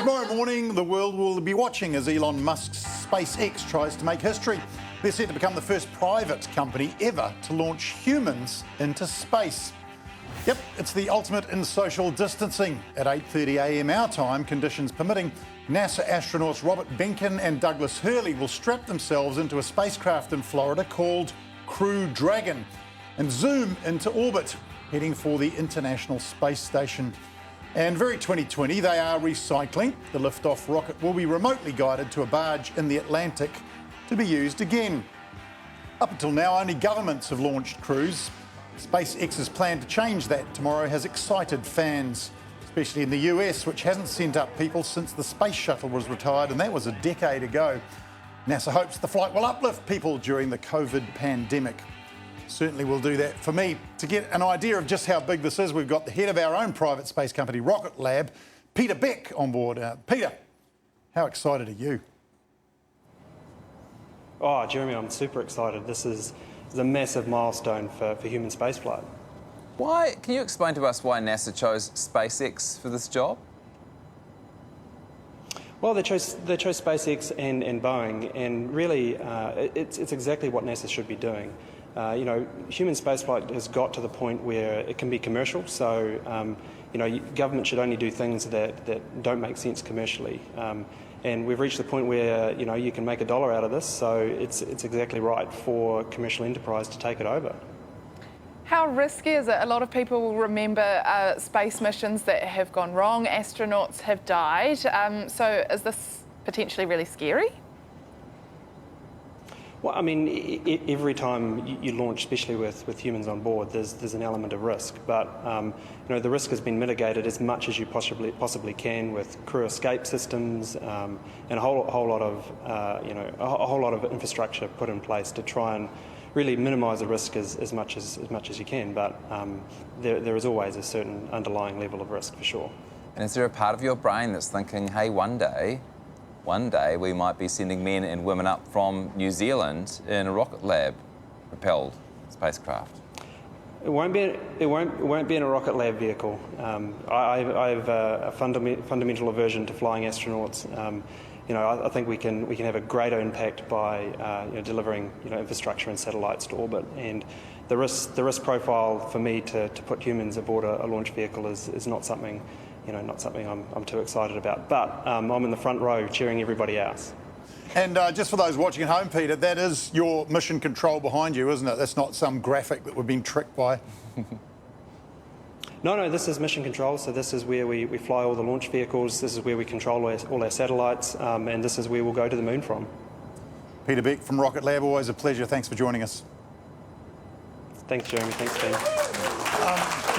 Tomorrow morning, the world will be watching as Elon Musk's SpaceX tries to make history. They're set to become the first private company ever to launch humans into space. Yep, it's the ultimate in social distancing. At 8:30 a.m. our time, conditions permitting, NASA astronauts Robert Behnken and Douglas Hurley will strap themselves into a spacecraft in Florida called Crew Dragon and zoom into orbit, heading for the International Space Station. And very 2020, they are recycling. The liftoff rocket will be remotely guided to a barge in the Atlantic to be used again. Up until now, only governments have launched crews. SpaceX's plan to change that tomorrow has excited fans, especially in the US, which hasn't sent up people since the space shuttle was retired, and that was a decade ago. NASA hopes the flight will uplift people during the COVID pandemic. Certainly will do that. For me, to get an idea of just how big this is, we've got the head of our own private space company, Rocket Lab, Peter Beck, on board. Peter, how excited are you? Oh, Jeremy, I'm super excited. This is a massive milestone for human spaceflight. Can you explain to us why NASA chose SpaceX for this job? Well, they chose SpaceX and Boeing, and really it's exactly what NASA should be doing. Human spaceflight has got to the point where it can be commercial, so government should only do things that don't make sense commercially. And we've reached the point where you can make $1 out of this, so it's exactly right for commercial enterprise to take it over. How risky is it? A lot of people will remember space missions that have gone wrong. Astronauts have died. So is this potentially really scary? Well, I mean, every time you launch, especially with humans on board, there's an element of risk. But the risk has been mitigated as much as you possibly can with crew escape systems and a whole lot of infrastructure put in place to try and really minimise the risk as much as you can. But there is always a certain underlying level of risk for sure. And is there a part of your brain that's thinking, hey, one day we might be sending men and women up from New Zealand in a Rocket Lab propelled spacecraft? It won't be in a Rocket Lab vehicle. I have a fundamental aversion to flying astronauts. I think we can have a greater impact by delivering infrastructure and satellites to orbit. And the risk profile for me to put humans aboard a launch vehicle is not something I'm too excited about. But I'm in the front row cheering everybody else. And just for those watching at home, Peter, that is your mission control behind you, isn't it? That's not some graphic that we've been tricked by. No, this is mission control. So this is where we fly all the launch vehicles. This is where we control all our satellites, and this is where we'll go to the moon from. Peter Beck from Rocket Lab, always a pleasure. Thanks for joining us. Thanks, Jeremy. Thanks, Ben.